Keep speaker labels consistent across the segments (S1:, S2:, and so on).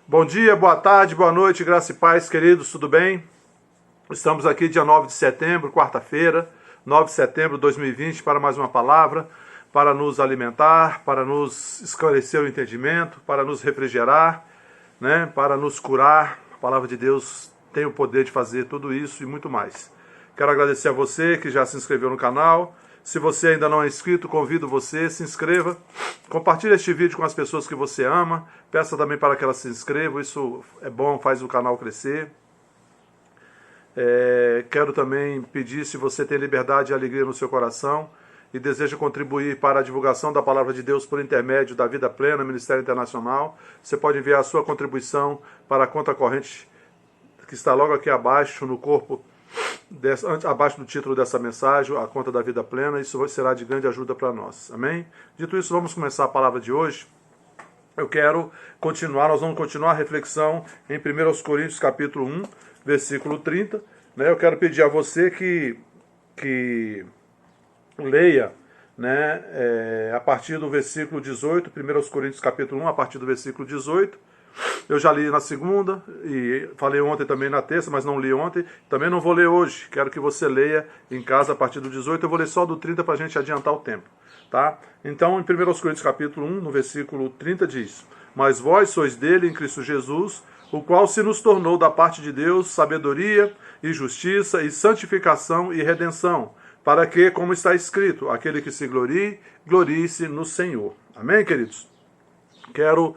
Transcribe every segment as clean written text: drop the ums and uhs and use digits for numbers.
S1: Bom dia, boa tarde, boa noite, graça e paz, queridos, tudo bem? Estamos aqui dia 9 de setembro, quarta-feira, 9 de setembro de 2020, para mais uma palavra, para nos alimentar, para nos esclarecer o entendimento, para nos refrigerar, né? Para nos curar. A palavra de Deus tem o poder de fazer tudo isso e muito mais. Quero agradecer a você que já se inscreveu no canal. Se você ainda não é inscrito, convido você, se inscreva. Compartilhe este vídeo com as pessoas que você ama. Peça também para que elas se inscrevam. Isso é bom, faz o canal crescer. Quero também pedir, se você tem liberdade e alegria no seu coração e deseja contribuir para a divulgação da Palavra de Deus por intermédio da Vida Plena, Ministério Internacional, você pode enviar a sua contribuição para a conta corrente que está logo aqui abaixo, no corpo, abaixo do título dessa mensagem, a conta da Vida Plena. Isso será de grande ajuda para nós. Amém? Dito isso, vamos começar a palavra de hoje. Nós vamos continuar a reflexão em 1 Coríntios capítulo 1, versículo 30. Eu quero pedir a você que leia, a partir do versículo 18, 1 Coríntios capítulo 1, a partir do versículo 18. Eu já li na segunda e falei ontem também na terça, mas não li ontem. Também não vou ler hoje. Quero que você leia em casa a partir do 18. Eu vou ler só do 30 para a gente adiantar o tempo. Tá? Então, em 1 Coríntios capítulo 1, no versículo 30 diz: Mas vós sois dele em Cristo Jesus, o qual se nos tornou da parte de Deus sabedoria e justiça e santificação e redenção, para que, como está escrito, aquele que se glorie, glorie-se no Senhor. Amém, queridos? Quero,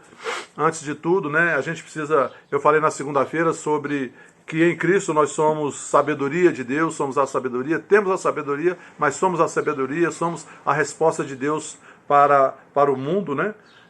S1: antes de tudo, a gente precisa, eu falei na segunda-feira sobre que em Cristo nós somos sabedoria de Deus, somos a sabedoria, temos a sabedoria, mas somos a sabedoria, somos a resposta de Deus para o mundo,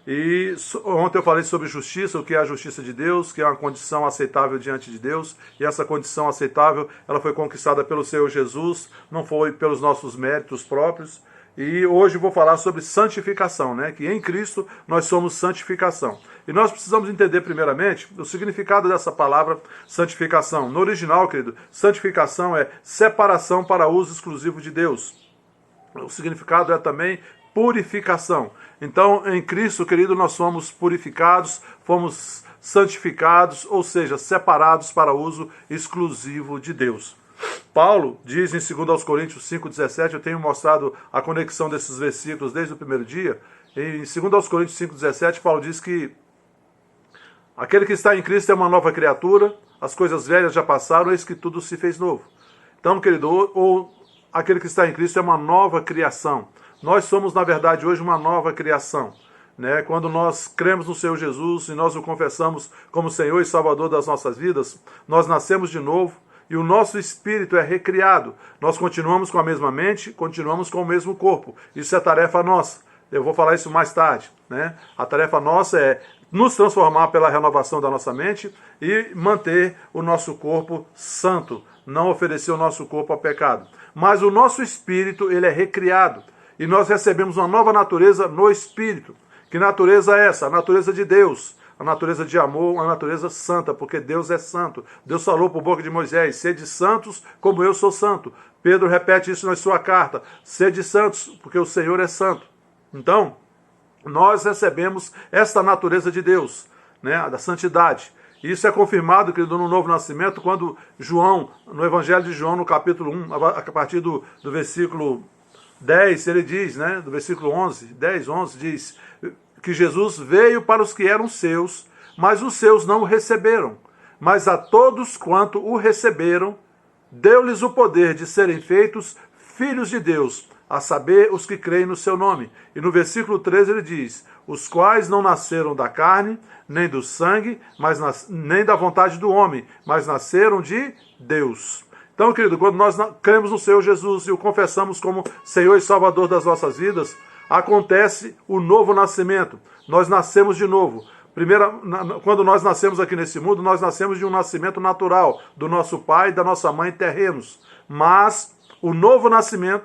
S1: E ontem eu falei sobre justiça, o que é a justiça de Deus, que é uma condição aceitável diante de Deus, e essa condição aceitável, ela foi conquistada pelo Senhor Jesus, não foi pelos nossos méritos próprios. E hoje eu vou falar sobre santificação, que em Cristo nós somos santificação. E nós precisamos entender primeiramente o significado dessa palavra santificação. No original, querido, santificação é separação para uso exclusivo de Deus. O significado é também purificação. Então, em Cristo, querido, nós somos purificados, fomos santificados, ou seja, separados para uso exclusivo de Deus. Paulo diz em 2 Coríntios 5,17, eu tenho mostrado a conexão desses versículos desde o primeiro dia. Em 2 Coríntios 5,17, Paulo diz que aquele que está em Cristo é uma nova criatura, as coisas velhas já passaram, eis que tudo se fez novo. Então, querido, aquele que está em Cristo é uma nova criação. Nós somos, na verdade, hoje uma nova criação. Quando nós cremos no Senhor Jesus e nós o confessamos como Senhor e Salvador das nossas vidas, nós nascemos de novo. E o nosso espírito é recriado. Nós continuamos com a mesma mente, continuamos com o mesmo corpo. Isso é tarefa nossa. Eu vou falar isso mais tarde. A tarefa nossa é nos transformar pela renovação da nossa mente e manter o nosso corpo santo. Não oferecer o nosso corpo ao pecado. Mas o nosso espírito, ele é recriado. E nós recebemos uma nova natureza no espírito. Que natureza é essa? A natureza de Deus. A natureza de amor, a natureza santa, porque Deus é santo. Deus falou por boca de Moisés: sede santos como eu sou santo. Pedro repete isso na sua carta: sede santos, porque o Senhor é santo. Então, nós recebemos esta natureza de Deus, da santidade. Isso é confirmado, querido, no novo nascimento, quando João, no Evangelho de João, no capítulo 1, a partir do versículo 10, ele diz, do versículo 11, 10, 11, diz que Jesus veio para os que eram seus, mas os seus não o receberam. Mas a todos quanto o receberam, deu-lhes o poder de serem feitos filhos de Deus, a saber, os que creem no seu nome. E no versículo 13 ele diz: os quais não nasceram da carne, nem do sangue, nem da vontade do homem, mas nasceram de Deus. Então, querido, quando nós cremos no Senhor Jesus e o confessamos como Senhor e Salvador das nossas vidas, acontece o novo nascimento. Nós nascemos de novo. Quando nós nascemos aqui nesse mundo, nós nascemos de um nascimento natural, do nosso pai e da nossa mãe terrenos. Mas o novo nascimento,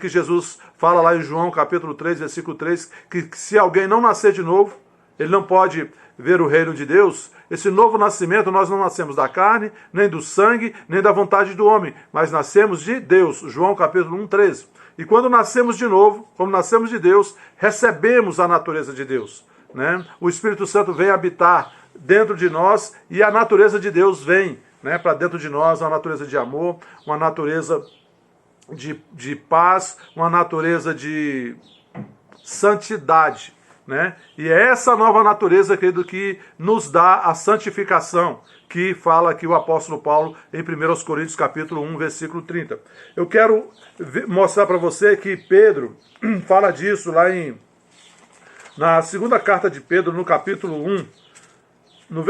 S1: que Jesus fala lá em João capítulo 3, versículo 3, que se alguém não nascer de novo, ele não pode ver o reino de Deus. Esse novo nascimento, nós não nascemos da carne, nem do sangue, nem da vontade do homem, mas nascemos de Deus. João capítulo 1, 13. E quando nascemos de novo, como nascemos de Deus, recebemos a natureza de Deus. O Espírito Santo vem habitar dentro de nós e a natureza de Deus vem, né, para dentro de nós, uma natureza de amor, uma natureza de paz, uma natureza de santidade, né? E é essa nova natureza, querido, que nos dá a santificação, que fala aqui o apóstolo Paulo em 1 Coríntios capítulo 1, versículo 30. Eu quero mostrar para você que Pedro fala disso lá na segunda carta de Pedro, no capítulo 1,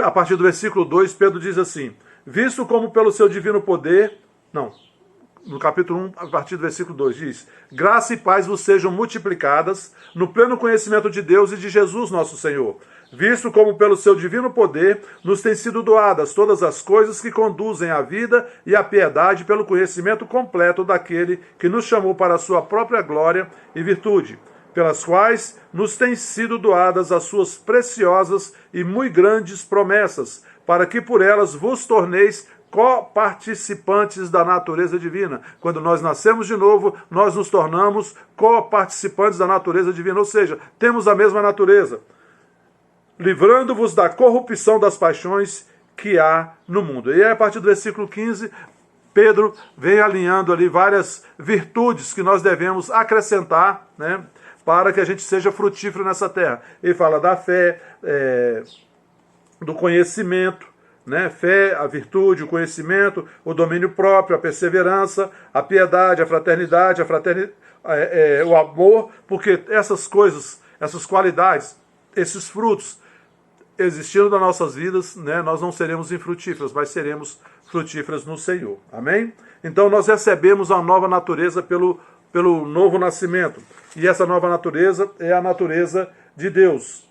S1: a partir do versículo 2, Pedro diz assim: visto como pelo seu divino poder, no capítulo 1, a partir do versículo 2, diz: graça e paz vos sejam multiplicadas no pleno conhecimento de Deus e de Jesus nosso Senhor, visto como pelo seu divino poder nos têm sido doadas todas as coisas que conduzem à vida e à piedade pelo conhecimento completo daquele que nos chamou para a sua própria glória e virtude, pelas quais nos têm sido doadas as suas preciosas e muito grandes promessas, para que por elas vos torneis coparticipantes da natureza divina. Quando nós nascemos de novo, nós nos tornamos coparticipantes da natureza divina, ou seja, temos a mesma natureza, livrando-vos da corrupção das paixões que há no mundo. E aí, a partir do versículo 15, Pedro vem alinhando ali várias virtudes que nós devemos acrescentar, né, para que a gente seja frutífero nessa terra. Ele fala da fé, do conhecimento, né? Fé, a virtude, o conhecimento, o domínio próprio, a perseverança, a piedade, a fraternidade, o amor, porque essas coisas, essas qualidades, esses frutos, existindo nas nossas vidas, né, nós não seremos infrutíferos, mas seremos frutíferos no Senhor. Amém? Então nós recebemos a nova natureza pelo novo nascimento. E essa nova natureza é a natureza de Deus.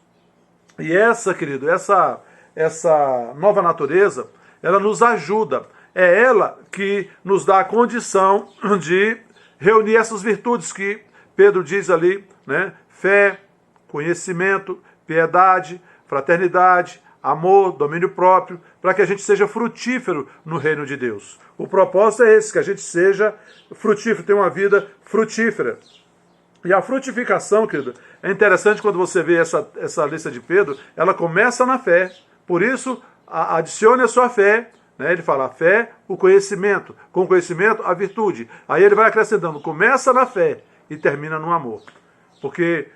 S1: E essa, querido, essa nova natureza, ela nos ajuda. É ela que nos dá a condição de reunir essas virtudes que Pedro diz ali, né? Fé, conhecimento, piedade, fraternidade, amor, domínio próprio, para que a gente seja frutífero no reino de Deus. O propósito é esse, que a gente seja frutífero, tenha uma vida frutífera. E a frutificação, querido, é interessante quando você vê essa lista de Pedro, ela começa na fé. Por isso, adicione a sua fé, né? Ele fala a fé, o conhecimento. Com o conhecimento, a virtude. Aí ele vai acrescentando, começa na fé e termina no amor. Porque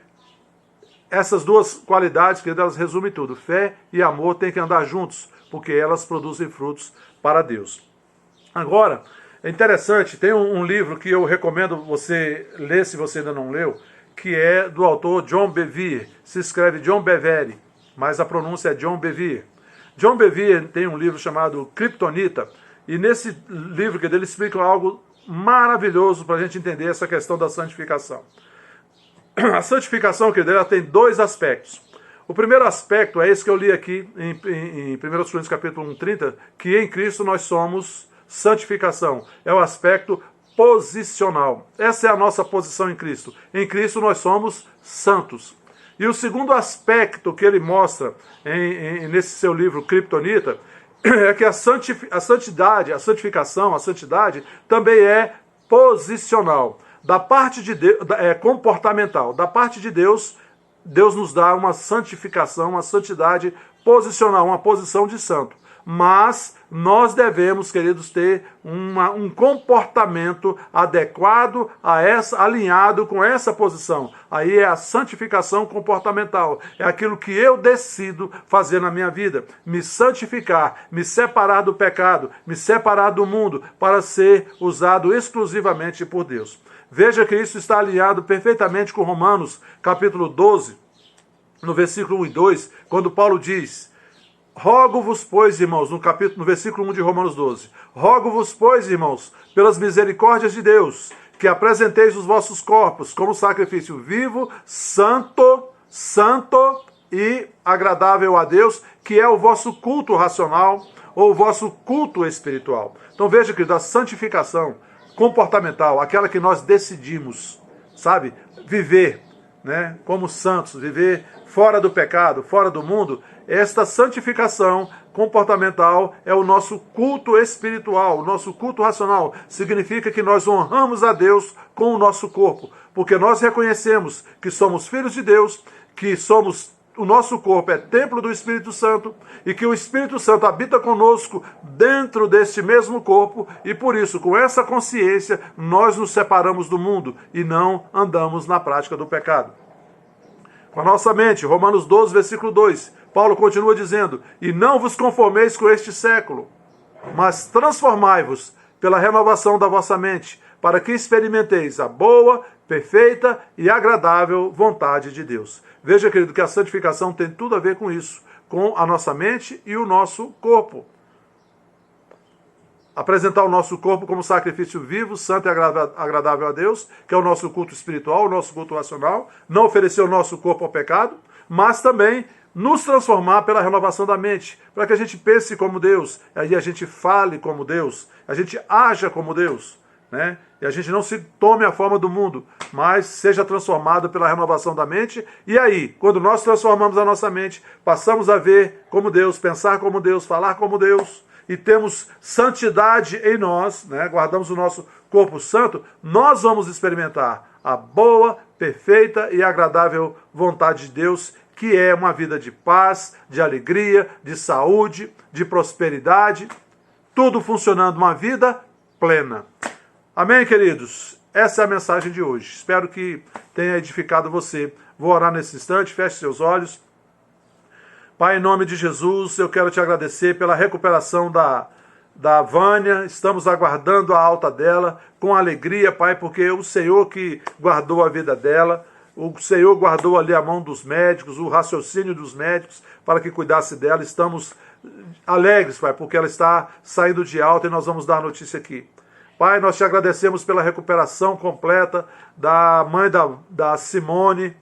S1: essas duas qualidades, que elas resumem tudo. Fé e amor têm que andar juntos, porque elas produzem frutos para Deus. Agora, é interessante, tem um livro que eu recomendo você ler, se você ainda não leu, que é do autor John Bevere. Se escreve John Bevere, mas a pronúncia é John Bevere. John Bevere tem um livro chamado Kryptonita, e nesse livro que ele explica algo maravilhoso para a gente entender essa questão da santificação. A santificação, que ela tem dois aspectos. O primeiro aspecto é esse que eu li aqui em 1 Coríntios capítulo 1, 30, que em Cristo nós somos santificação. É o aspecto posicional. Essa é a nossa posição em Cristo. Em Cristo nós somos santos. E o segundo aspecto que ele mostra nesse seu livro Kryptonita é que a santidade, a santificação, a santidade também é posicional. Da parte de Deus, é comportamental. Da parte de Deus, Deus nos dá uma santificação, uma santidade posicional, uma posição de santo. Mas nós devemos, queridos, ter um comportamento adequado alinhado com essa posição. Aí é a santificação comportamental. É aquilo que eu decido fazer na minha vida. Me santificar, me separar do pecado, me separar do mundo, para ser usado exclusivamente por Deus. Veja que isso está alinhado perfeitamente com Romanos, capítulo 12, no versículo 1 e 2, quando Paulo diz: rogo-vos, pois, irmãos, no versículo 1 de Romanos 12, rogo-vos, pois, irmãos, pelas misericórdias de Deus, que apresenteis os vossos corpos como sacrifício vivo, santo e agradável a Deus, que é o vosso culto racional ou o vosso culto espiritual. Então veja que da santificação comportamental, aquela que nós decidimos, sabe, viver, né, como santos, viver fora do pecado, fora do mundo, esta santificação comportamental é o nosso culto espiritual, o nosso culto racional. Significa que nós honramos a Deus com o nosso corpo, porque nós reconhecemos que somos filhos de Deus, que somos o nosso corpo é templo do Espírito Santo e que o Espírito Santo habita conosco dentro deste mesmo corpo e por isso, com essa consciência, nós nos separamos do mundo e não andamos na prática do pecado. Com a nossa mente, Romanos 12, versículo 2, Paulo continua dizendo: e não vos conformeis com este século, mas transformai-vos pela renovação da vossa mente, para que experimenteis a boa, perfeita e agradável vontade de Deus. Veja, querido, que a santificação tem tudo a ver com isso, com a nossa mente e o nosso corpo. Apresentar o nosso corpo como sacrifício vivo, santo e agradável a Deus, que é o nosso culto espiritual, o nosso culto racional, não oferecer o nosso corpo ao pecado, mas também nos transformar pela renovação da mente, para que a gente pense como Deus, aí a gente fale como Deus, a gente haja como Deus, né? E a gente não se tome a forma do mundo, mas seja transformado pela renovação da mente. E aí, quando nós transformamos a nossa mente, passamos a ver como Deus, pensar como Deus, falar como Deus, e temos santidade em nós, né? Guardamos o nosso corpo santo, nós vamos experimentar a boa, perfeita e agradável vontade de Deus, que é uma vida de paz, de alegria, de saúde, de prosperidade, tudo funcionando, uma vida plena. Amém, queridos? Essa é a mensagem de hoje. Espero que tenha edificado você. Vou orar nesse instante, feche seus olhos. Pai, em nome de Jesus, eu quero te agradecer pela recuperação da Vânia. Estamos aguardando a alta dela com alegria, Pai, porque é o Senhor que guardou a vida dela. O Senhor guardou ali a mão dos médicos, o raciocínio dos médicos para que cuidasse dela. Estamos alegres, Pai, porque ela está saindo de alta e nós vamos dar a notícia aqui. Pai, nós te agradecemos pela recuperação completa da mãe da Simone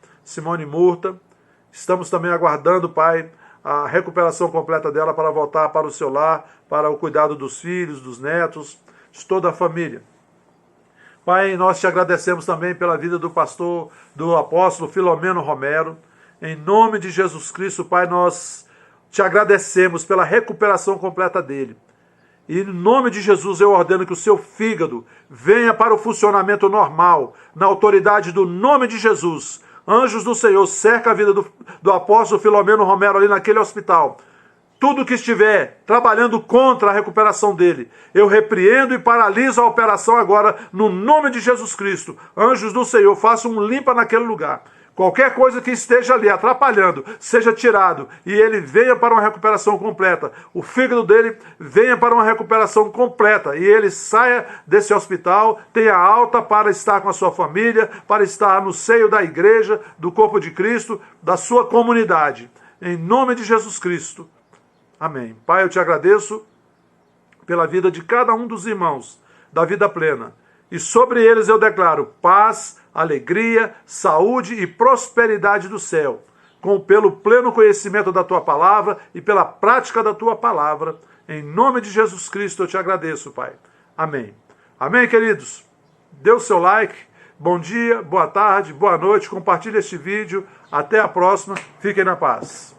S1: Murta. Estamos também aguardando, Pai, a recuperação completa dela para voltar para o seu lar, para o cuidado dos filhos, dos netos, de toda a família. Pai, nós te agradecemos também pela vida do apóstolo Filomeno Romero. Em nome de Jesus Cristo, Pai, nós te agradecemos pela recuperação completa dele. E em nome de Jesus eu ordeno que o seu fígado venha para o funcionamento normal, na autoridade do nome de Jesus. Anjos do Senhor, cerca a vida do apóstolo Filomeno Romero ali naquele hospital. Tudo que estiver trabalhando contra a recuperação dele, eu repreendo e paraliso a operação agora no nome de Jesus Cristo. Anjos do Senhor, façam um limpa naquele lugar. Qualquer coisa que esteja ali atrapalhando, seja tirado e ele venha para uma recuperação completa. O fígado dele venha para uma recuperação completa e ele saia desse hospital, tenha alta para estar com a sua família, para estar no seio da igreja, do corpo de Cristo, da sua comunidade. Em nome de Jesus Cristo. Amém. Pai, eu te agradeço pela vida de cada um dos irmãos da vida plena. E sobre eles eu declaro paz, alegria, saúde e prosperidade do céu, pelo pleno conhecimento da tua palavra e pela prática da tua palavra. Em nome de Jesus Cristo eu te agradeço, Pai. Amém. Amém, queridos? Dê o seu like. Bom dia, boa tarde, boa noite. Compartilhe este vídeo. Até a próxima. Fiquem na paz.